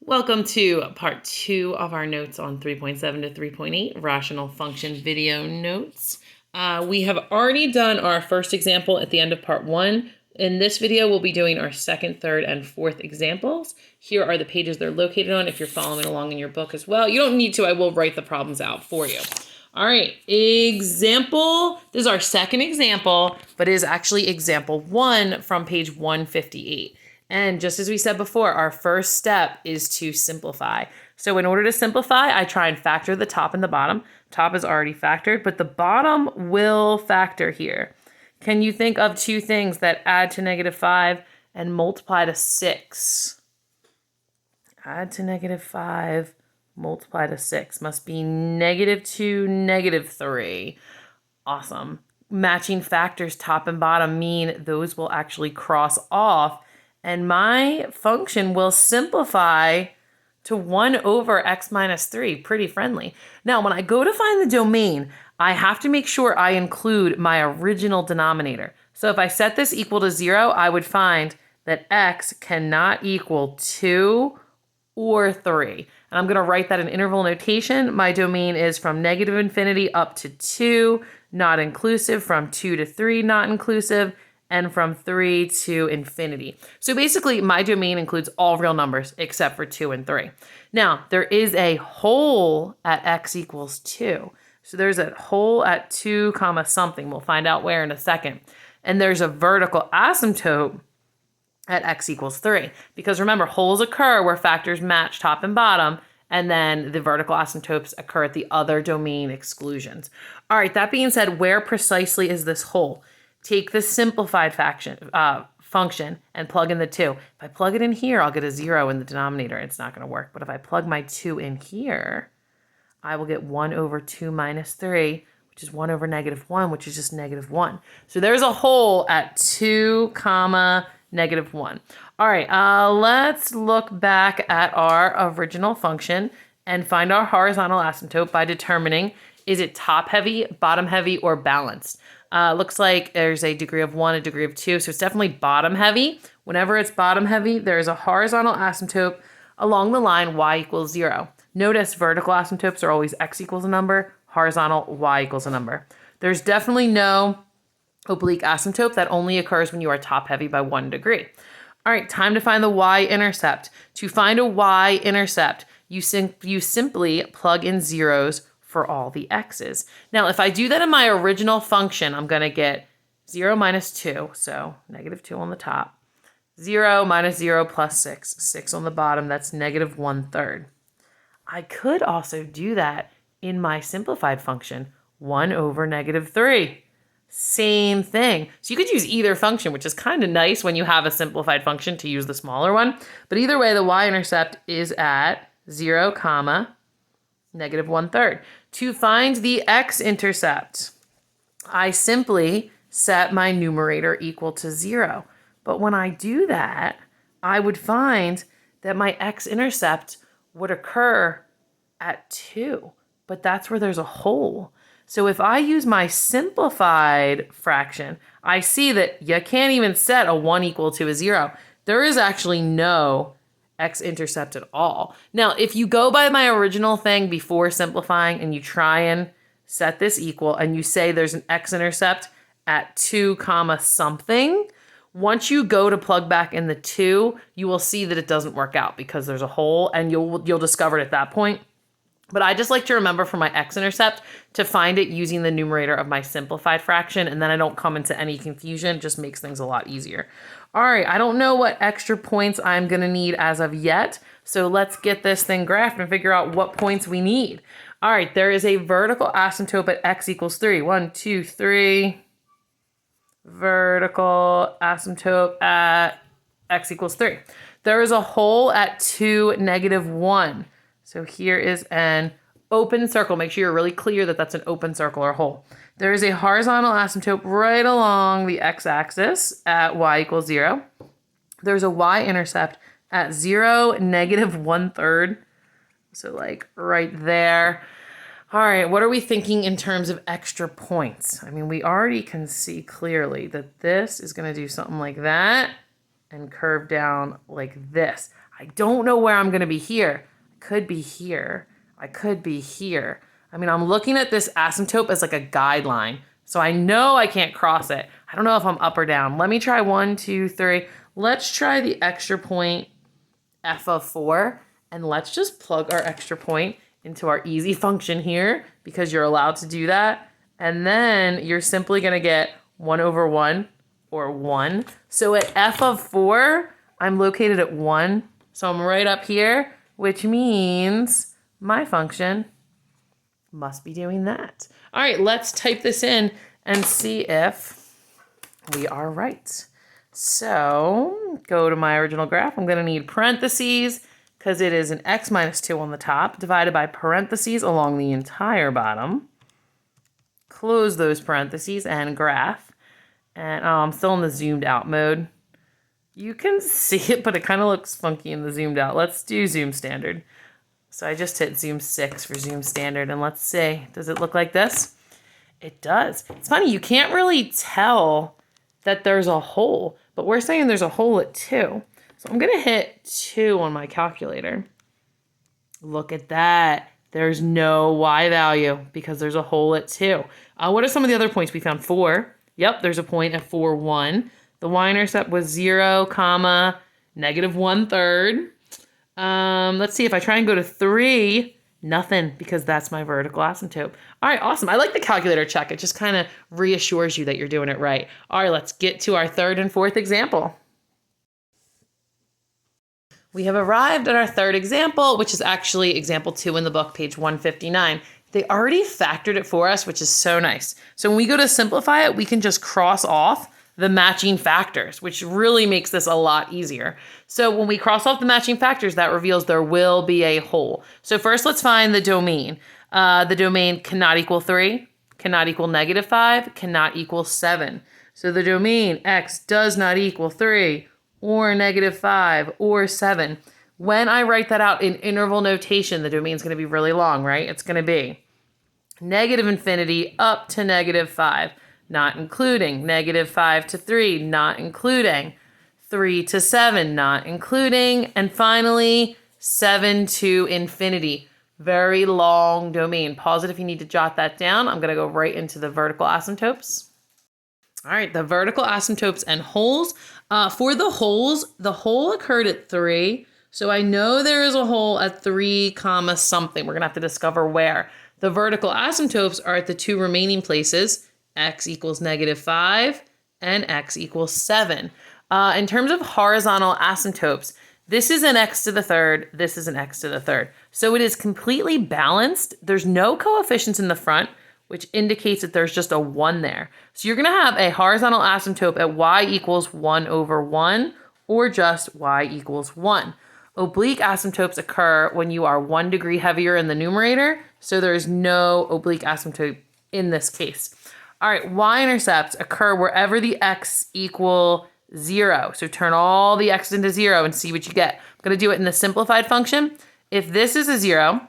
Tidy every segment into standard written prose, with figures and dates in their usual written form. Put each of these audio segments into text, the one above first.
Welcome to part 2 of our notes on 3.7 to 3.8 rational function video notes. We have already done our first example at the end of part 1. In this video, we'll be doing our second, third, and fourth examples. Here are the pages they're located on if you're following along in your book as well. You don't need to, I will write the problems out for you. All right, example, this is our second example, but it is actually example 1 from page 158. And just as we said before, our first step is to simplify. So in order to simplify, I try and factor the top and the bottom. Top is already factored, but the bottom will factor here. Can you think of two things that add to -5 and multiply to 6? Add to -5, multiply to 6. Must be -2, -3. Awesome. Matching factors top and bottom mean those will actually cross off, and my function will simplify to 1 over x minus 3. Pretty friendly. Now, when I go to find the domain, I have to make sure I include my original denominator. So if I set this equal to 0, I would find that x cannot equal 2 or 3. And I'm going to write that in interval notation. My domain is from -infinity up to 2, not inclusive, from 2 to 3, not inclusive, and from 3 to infinity. So basically, my domain includes all real numbers except for 2 and 3. Now, there is a hole at x equals 2. So there's a hole at 2 comma something. We'll find out where in a second. And there's a vertical asymptote at x equals 3. Because remember, holes occur where factors match top and bottom, and then the vertical asymptotes occur at the other domain exclusions. All right, that being said, where precisely is this hole? Take the simplified function and plug in the 2. If I plug it in here, I'll get a 0 in the denominator. It's not going to work. But if I plug my 2 in here, I will get 1 over 2 minus 3, which is 1 over -1, which is just -1. So there's a hole at 2 comma -1. All right, let's look back at our original function and find our horizontal asymptote by determining, is it top heavy, bottom heavy, or balanced? Looks like there's a degree of 1, a degree of 2, so it's definitely bottom heavy. Whenever it's bottom heavy, there's a horizontal asymptote along the line y equals 0. Notice vertical asymptotes are always x equals a number, horizontal y equals a number. There's definitely no oblique asymptote that only occurs when you are top heavy by 1 degree. All right, time to find the y-intercept. To find a y-intercept, you simply plug in zeros for all the x's. Now, if I do that in my original function, I'm going to get 0 minus 2, so -2 on the top. 0 minus 0 plus 6, 6 on the bottom, that's -1/3. I could also do that in my simplified function, 1 over -3. Same thing. So you could use either function, which is kind of nice when you have a simplified function to use the smaller one. But either way, the y-intercept is at 0 comma -1/3. To find the x-intercept, I simply set my numerator equal to 0. But when I do that, I would find that my x-intercept would occur at 2. But that's where there's a hole. So if I use my simplified fraction, I see that you can't even set a 1 equal to a 0. There is actually no x-intercept at all. Now, if you go by my original thing before simplifying and you try and set this equal and you say there's an x-intercept at 2 comma something, once you go to plug back in the 2, you will see that it doesn't work out because there's a hole, and you'll discover it at that point. But I just like to remember for my x-intercept to find it using the numerator of my simplified fraction, and then I don't come into any confusion. It just makes things a lot easier. All right, I don't know what extra points I'm going to need as of yet, so let's get this thing graphed and figure out what points we need. All right, there is a vertical asymptote at x equals 3. 1, 2, 3. Vertical asymptote at x equals 3. There is a hole at 2, -1. So here is an open circle. Make sure you're really clear that that's an open circle or hole. There is a horizontal asymptote right along the x-axis at y equals 0. There's a y-intercept at 0, -1/3. So like right there. All right, what are we thinking in terms of extra points? I mean, we already can see clearly that this is going to do something like that and curve down like this. I don't know where I'm going to be here. I could be here. I could be here. I mean, I'm looking at this asymptote as like a guideline. So I know I can't cross it. I don't know if I'm up or down. Let me try 1, 2, 3. Let's try the extra point f of 4. And let's just plug our extra point into our easy function here because you're allowed to do that. And then you're simply going to get 1 over 1 or 1. So at f of 4, I'm located at 1. So I'm right up here, which means my function must be doing that. All right, let's type this in and see if we are right. So go to my original graph. I'm going to need parentheses because it is an x minus 2 on the top divided by parentheses along the entire bottom. Close those parentheses and graph. And I'm still in the zoomed out mode. You can see it, but it kind of looks funky in the zoomed out. Let's do zoom standard. So I just hit zoom 6 for zoom standard, and let's see, does it look like this? It does. It's funny, you can't really tell that there's a hole, but we're saying there's a hole at 2. So I'm gonna hit 2 on my calculator. Look at that. There's no y value because there's a hole at 2. What are some of the other points we found? 4. Yep, there's a point at 4, 1. The y-intercept was 0, comma, negative 1/3. Let's see, if I try and go to 3, nothing, because that's my vertical asymptote. All right, awesome. I like the calculator check. It just kind of reassures you that you're doing it right. All right, let's get to our third and fourth example. We have arrived at our third example, which is actually example 2 in the book, page 159. They already factored it for us, which is so nice. So when we go to simplify it, we can just cross off the matching factors, which really makes this a lot easier. So when we cross off the matching factors, that reveals there will be a hole. So first, let's find the domain. The domain cannot equal 3, cannot equal negative 5, cannot equal 7. So the domain x does not equal 3 or negative 5 or 7. When I write that out in interval notation, the domain's going to be really long, right? It's going to be negative infinity up to negative 5. Not including, negative 5 to 3, not including, 3 to 7, not including, and finally 7 to infinity. Very long domain. Pause it if you need to jot that down. I'm going to go right into the vertical asymptotes. All right, the vertical asymptotes and holes. For the holes, the hole occurred at 3. So I know there is a hole at 3, comma something. We're going to have to discover where. The vertical asymptotes are at the 2 remaining places. X equals negative 5 and x equals 7. In terms of horizontal asymptotes, this is an x to the third, this is an x to the third. So it is completely balanced. There's no coefficients in the front, which indicates that there's just a 1 there. So you're going to have a horizontal asymptote at y equals 1 over 1 or just y equals 1. Oblique asymptotes occur when you are 1 degree heavier in the numerator, so there is no oblique asymptote in this case. All right, y-intercepts occur wherever the x equal 0. So turn all the x into 0 and see what you get. I'm going to do it in the simplified function. If this is a 0,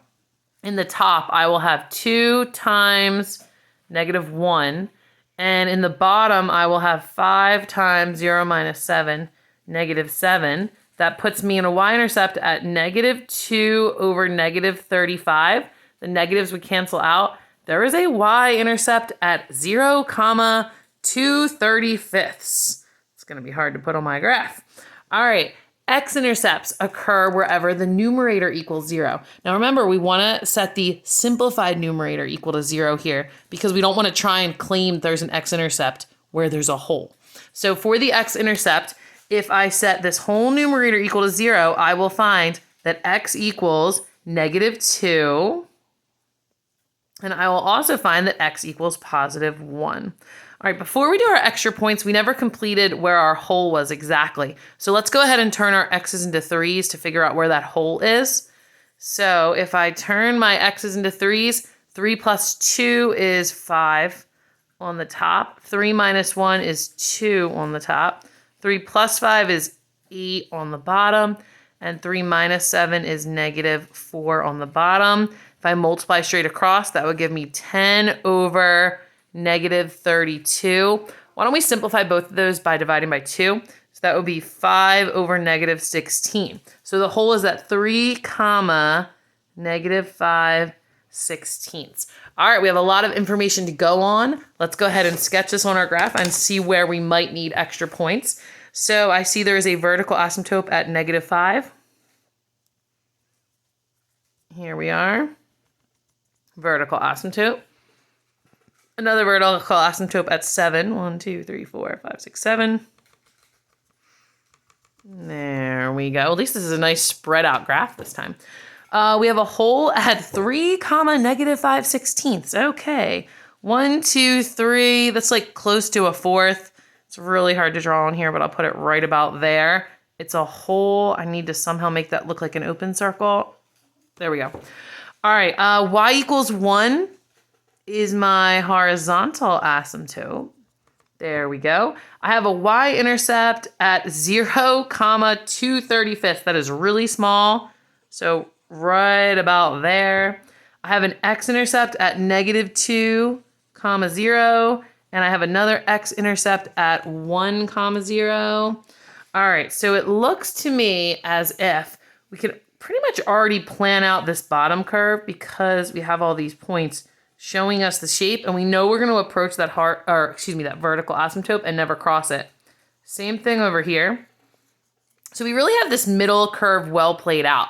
in the top, I will have 2 times negative 1. And in the bottom, I will have 5 times 0 minus 7, negative 7. That puts me in a y-intercept at negative 2 over negative 35. The negatives would cancel out. There is a y-intercept at 0, 2/35. It's going to be hard to put on my graph. All right, x-intercepts occur wherever the numerator equals 0. Now remember, we want to set the simplified numerator equal to 0 here because we don't want to try and claim there's an x-intercept where there's a hole. So for the x-intercept, if I set this whole numerator equal to 0, I will find that x equals negative 2. And I will also find that x equals positive 1. All right, before we do our extra points, we never completed where our hole was exactly. So let's go ahead and turn our x's into 3's to figure out where that hole is. So if I turn my x's into 3's, 3 plus 2 is 5 on the top. 3 minus 1 is 2 on the top. 3 plus 5 is 8 on the bottom. And 3 minus 7 is negative 4 on the bottom. If I multiply straight across, that would give me 10 over negative 32. Why don't we simplify both of those by dividing by 2? So that would be 5 over negative 16. So the whole is at 3 comma negative 5/16. All right, we have a lot of information to go on. Let's go ahead and sketch this on our graph and see where we might need extra points. So I see there is a vertical asymptote at negative 5. Here we are. Vertical asymptote. Another vertical asymptote at 7. 1, 2, 3, 4, 5, 6, 7. There we go. At least this is a nice spread out graph this time. We have a hole at 3 comma negative 5/16. Okay. 1, 2, 3. That's like close to a fourth. It's really hard to draw on here, but I'll put it right about there. It's a hole. I need to somehow make that look like an open circle. There we go. All right. Y equals 1 is my horizontal asymptote. There we go. I have a Y-intercept at 0 comma 2/35. That is really small. So right about there. I have an X-intercept at negative 2 comma 0. And I have another X-intercept at 1 comma 0. All right, so it looks to me as if we could pretty much already plan out this bottom curve because we have all these points showing us the shape, and we know we're going to approach that that vertical asymptote and never cross it. Same thing over here. So we really have this middle curve well played out.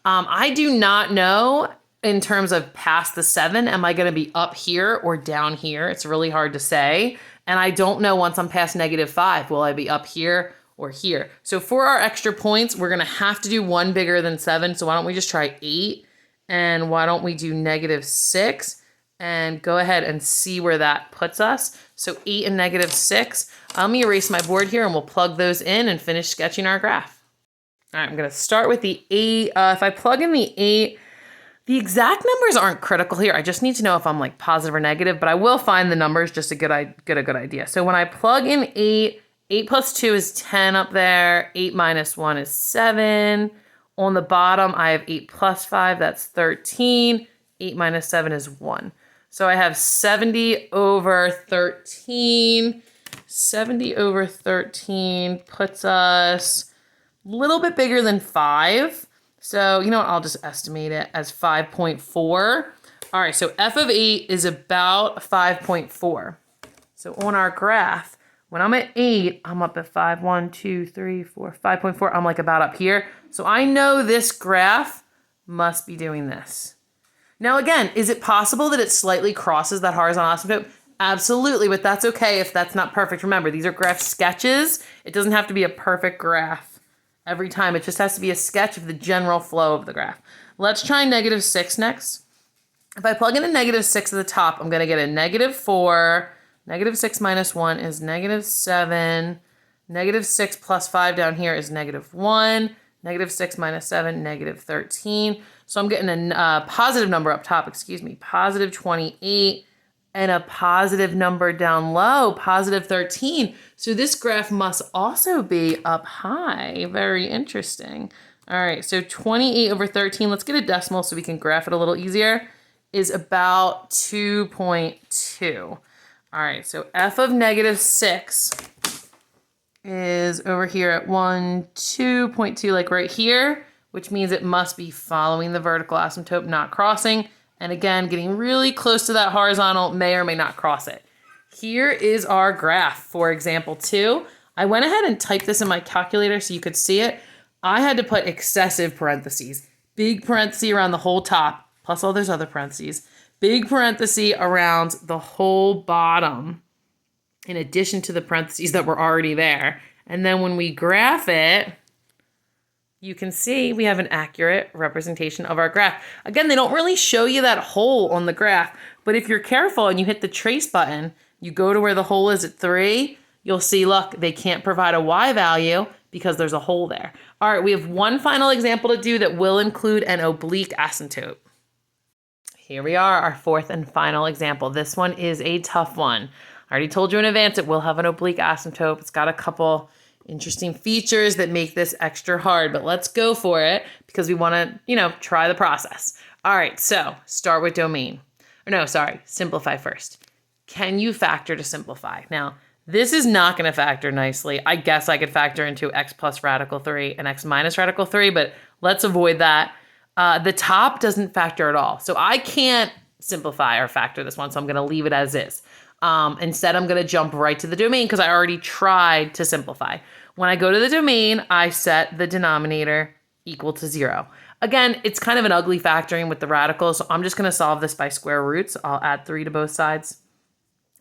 I do not know in terms of past the 7, am I going to be up here or down here? It's really hard to say. And I don't know once I'm past negative 5, will I be up here or here? So for our extra points, we're going to have to do one bigger than 7. So why don't we just try 8? And why don't we do negative 6? And go ahead and see where that puts us. So 8 and negative 6. Let me erase my board here and we'll plug those in and finish sketching our graph. All right, I'm going to start with the 8. If I plug in the 8, the exact numbers aren't critical here. I just need to know if I'm like positive or negative, but I will find the numbers just to get a good idea. So when I plug in 8, 8 plus 2 is 10 up there. 8 minus 1 is 7. On the bottom, I have 8 plus 5, that's 13. 8 minus 7 is 1. So I have 70 over 13. 70 over 13 puts us a little bit bigger than 5. So, you know what, I'll just estimate it as 5.4. All right, so f of 8 is about 5.4. So on our graph, when I'm at 8, I'm up at 5, 1, 2, 3, 4, 5.4. I'm like about up here. So I know this graph must be doing this. Now again, is it possible that it slightly crosses that horizontal asymptote? Absolutely, but that's okay if that's not perfect. Remember, these are graph sketches. It doesn't have to be a perfect graph every time. It just has to be a sketch of the general flow of the graph. Let's try negative 6 next. If I plug in a negative 6 at the top, I'm going to get a negative 4. Negative 6 minus 1 is negative 7. Negative 6 plus 5 down here is negative 1. Negative 6 minus 7, negative 13. So I'm getting a positive number up top, positive 28, and a positive number down low, positive 13. So this graph must also be up high. Very interesting. All right, so 28 over 13, let's get a decimal so we can graph it a little easier, is about 2.2. All right, so f of negative 6 is over here at 2.2, like right here, which means it must be following the vertical asymptote, not crossing. And again, getting really close to that horizontal, may or may not cross it. Here is our graph for example 2. I went ahead and typed this in my calculator so you could see it. I had to put excessive parentheses, big parenthesis around the whole top, plus all those other parentheses, big parenthesis around the whole bottom, in addition to the parentheses that were already there. And then when we graph it, you can see we have an accurate representation of our graph. Again, they don't really show you that hole on the graph, but if you're careful and you hit the trace button, you go to where the hole is at 3, you'll see, look, they can't provide a y value because there's a hole there. All right, we have one final example to do that will include an oblique asymptote. Here we are, our fourth and final example. This one is a tough one. I already told you in advance it will have an oblique asymptote. It's got a couple interesting features that make this extra hard, but let's go for it because we want to, try the process. All right, so start with domain. Simplify first. Can you factor to simplify? Now, This is not going to factor nicely. I guess I could factor into x plus radical 3 and x minus radical 3, but let's avoid that. The top doesn't factor at all. So I can't simplify or factor this one, so I'm going to leave it as is. Instead, I'm going to jump right to the domain because I already tried to simplify. When I go to the domain, I set the denominator equal to 0. Again, it's kind of an ugly factoring with the radicals, so I'm just going to solve this by square roots. I'll add 3 to both sides.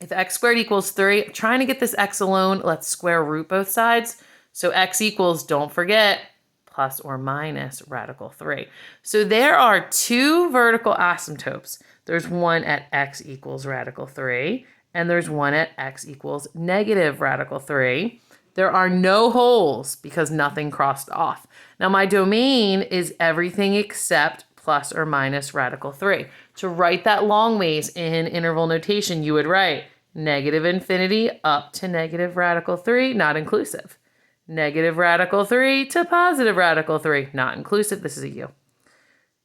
If x squared equals 3, I'm trying to get this x alone. Let's square root both sides. So x equals, don't forget, plus or minus radical 3. So there are 2 vertical asymptotes. There's one at x equals radical 3, and there's one at x equals negative radical 3. There are no holes because nothing crossed off. Now my domain is everything except plus or minus radical 3. To write that long ways in interval notation, you would write negative infinity up to negative radical 3, not inclusive. Negative radical 3 to positive radical 3, not inclusive. This is a u.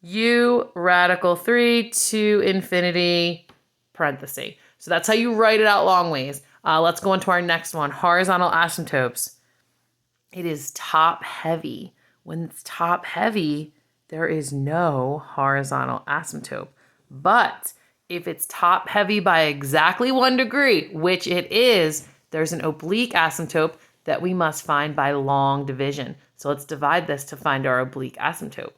U radical 3 to infinity, parenthesis. So that's how you write it out long ways. Let's go on to our next one, horizontal asymptotes. It is top heavy. When it's top heavy, there is no horizontal asymptote. But if it's top heavy by exactly 1 degree, which it is, there's an oblique asymptote that we must find by long division. So let's divide this to find our oblique asymptote.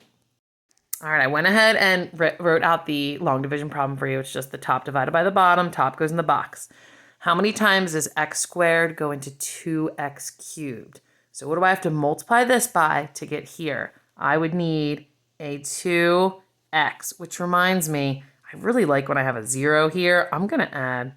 All right, I went ahead and wrote out the long division problem for you. It's just the top divided by the bottom, top goes in the box. How many times does x squared go into 2x cubed? So what do I have to multiply this by to get here? I would need a 2x, which reminds me, I really like when I have a 0 here. I'm going to add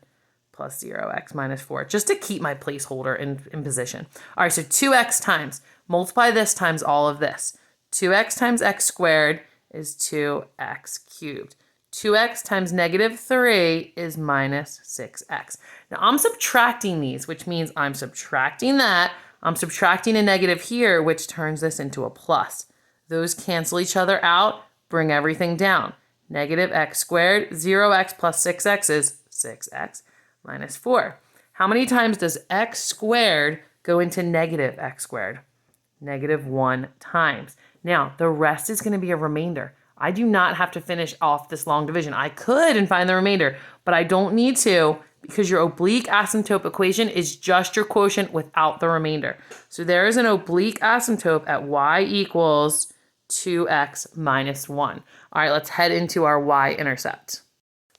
plus 0x minus 4 just to keep my placeholder in position. All right, so 2x times, multiply this times all of this. 2x times x squared is 2x cubed. 2x times negative 3 is minus 6x. Now I'm subtracting these, which means I'm subtracting that. I'm subtracting a negative here, which turns this into a plus. Those cancel each other out, bring everything down. Negative x squared, 0x plus 6x is 6x minus 4. How many times does x squared go into negative x squared? Negative 1 times. Now, the rest is going to be a remainder. I do not have to finish off this long division. I could and find the remainder, but I don't need to because your oblique asymptote equation is just your quotient without the remainder. So there is an oblique asymptote at y equals 2x minus 1. All right, let's head into our y-intercept.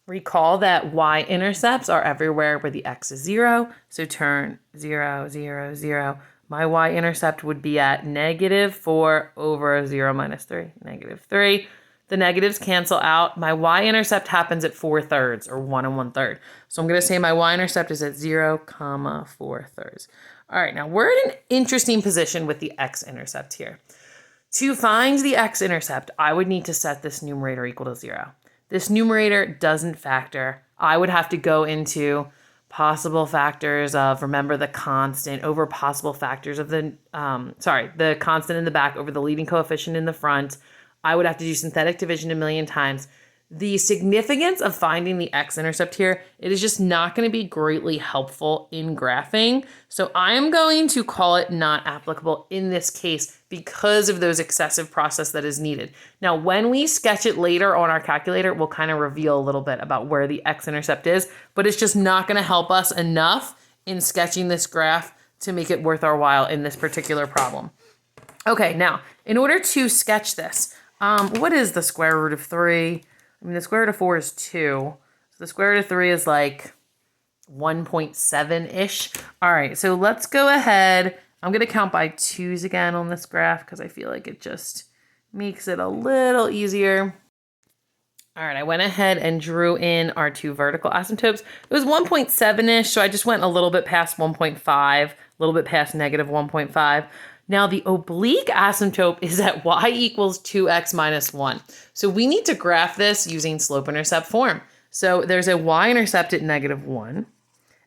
Recall that y-intercepts are everywhere where the x is 0. So turn 0, 0, 0. My y-intercept would be at negative 4 over 0 minus 3, negative 3. The negatives cancel out. My y-intercept happens at 4/3 or 1 1/3. So I'm going to say my y-intercept is at 0, 4/3. All right, now we're in an interesting position with the x-intercept here. To find the x-intercept, I would need to set this numerator equal to 0. This numerator doesn't factor. I would have to go into possible factors of, remember, the constant over possible factors of the constant in the back over the leading coefficient in the front. I would have to do synthetic division a million times. The significance of finding the x-intercept here, it is just not going to be greatly helpful in graphing. So I am going to call it not applicable in this case because of those excessive process that is needed. Now, when we sketch it later on our calculator, we'll kind of reveal a little bit about where the x-intercept is, but it's just not going to help us enough in sketching this graph to make it worth our while in this particular problem. Okay, now, in order to sketch this, what is the square root of 3? I mean, the square root of 4 is 2. So the square root of 3 is like 1.7-ish. All right, so let's go ahead. I'm going to count by 2's again on this graph because I feel like it just makes it a little easier. All right, I went ahead and drew in our 2 vertical asymptotes. It was 1.7-ish, so I just went a little bit past 1.5, a little bit past negative 1.5. Now the oblique asymptote is at y equals 2x minus 1. So we need to graph this using slope-intercept form. So there's a y-intercept at negative 1.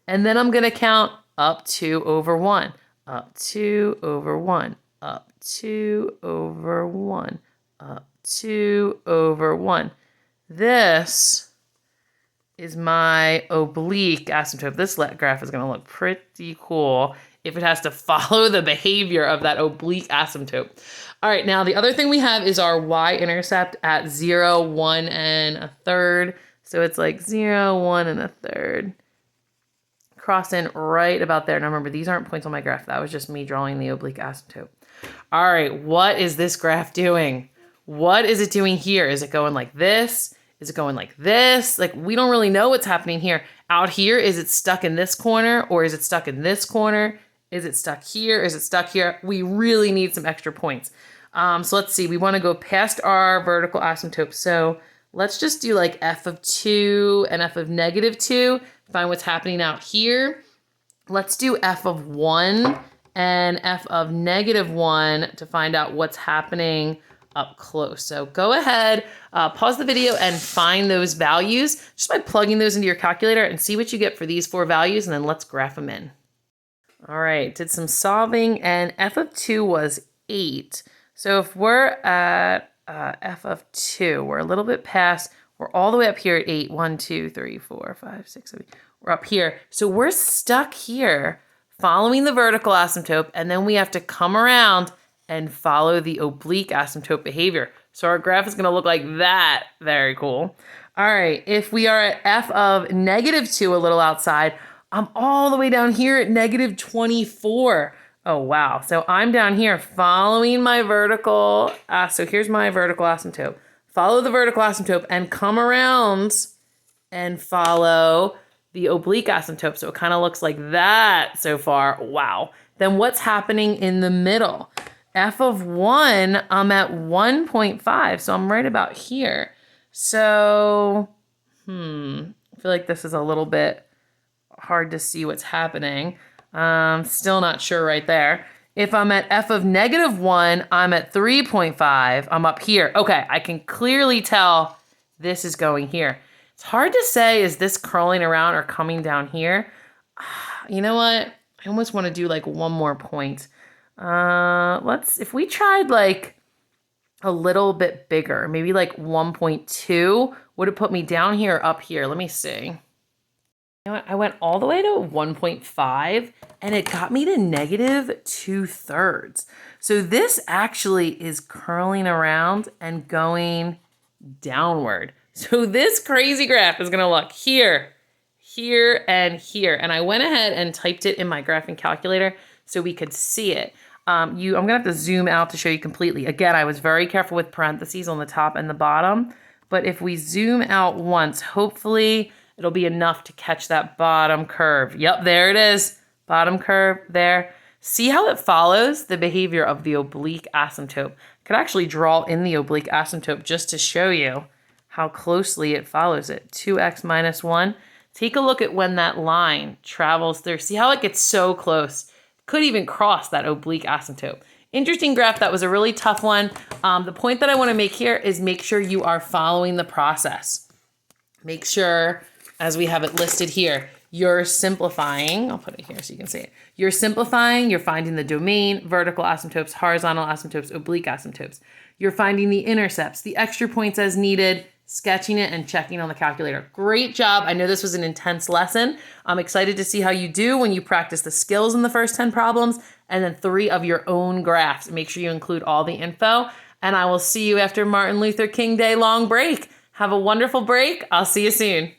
And then I'm going to count up 2 over 1, up 2 over 1, up 2 over 1, up 2 over 1. This is my oblique asymptote. This graph is going to look pretty cool if it has to follow the behavior of that oblique asymptote. All right, now the other thing we have is our y-intercept at 0, 1, and a third. So it's like 0, 1, and a third. Cross in right about there. Now remember, these aren't points on my graph. That was just me drawing the oblique asymptote. All right, what is this graph doing? What is it doing here? Is it going like this? Is it going like this? Like, we don't really know what's happening here. Out here, is it stuck in this corner or is it stuck in this corner? Is it stuck here? Is it stuck here? We really need some extra points. So let's see, we want to go past our vertical asymptote. So let's just do like f of 2 and f of -2. Find what's happening out here. Let's do f of 1 and f of -1 to find out what's happening up close. So go ahead, pause the video and find those values just by plugging those into your calculator and see what you get for these 4 values, and then let's graph them in. All right, did some solving, and f of 2 was 8. So if we're at f of 2, we're a little bit past, we're all the way up here at 8. 1, 2, 3, 4, 5, 6, 7. We're up here. So we're stuck here following the vertical asymptote, and then we have to come around and follow the oblique asymptote behavior. So our graph is going to look like that. Very cool. All right, if we are at f of -2 a little outside, I'm all the way down here at -24. Oh, wow. So I'm down here following my vertical. So here's my vertical asymptote. Follow the vertical asymptote and come around and follow the oblique asymptote. So it kind of looks like that so far. Wow. Then what's happening in the middle? F of 1, I'm at 1.5. So I'm right about here. So, I feel like this is a little bit hard to see what's happening. Still not sure right there. If I'm at f of -1, I'm at 3.5. I'm up here. Okay, I can clearly tell this is going here. It's hard to say, is this curling around or coming down here? You know what? I almost want to do like one more point. If we tried like a little bit bigger, maybe like 1.2, would it put me down here or up here? Let me see. You know what? I went all the way to 1.5 and it got me to -2/3. So this actually is curling around and going downward. So this crazy graph is going to look here, here, and here. And I went ahead and typed it in my graphing calculator so we could see it. I'm going to have to zoom out to show you completely. Again, I was very careful with parentheses on the top and the bottom. But if we zoom out once, hopefully it'll be enough to catch that bottom curve. Yep, there it is. Bottom curve there. See how it follows the behavior of the oblique asymptote. I could actually draw in the oblique asymptote just to show you how closely it follows it. 2x minus 1. Take a look at when that line travels through. See how it gets so close. Could even cross that oblique asymptote. Interesting graph. That was a really tough one. The point that I want to make here is make sure you are following the process. Make sure, as we have it listed here, you're simplifying. I'll put it here so you can see it. You're simplifying. You're finding the domain, vertical asymptotes, horizontal asymptotes, oblique asymptotes. You're finding the intercepts, the extra points as needed, sketching it, and checking on the calculator. Great job. I know this was an intense lesson. I'm excited to see how you do when you practice the skills in the first 10 problems and then 3 of your own graphs. Make sure you include all the info, and I will see you after Martin Luther King Day long break. Have a wonderful break. I'll see you soon.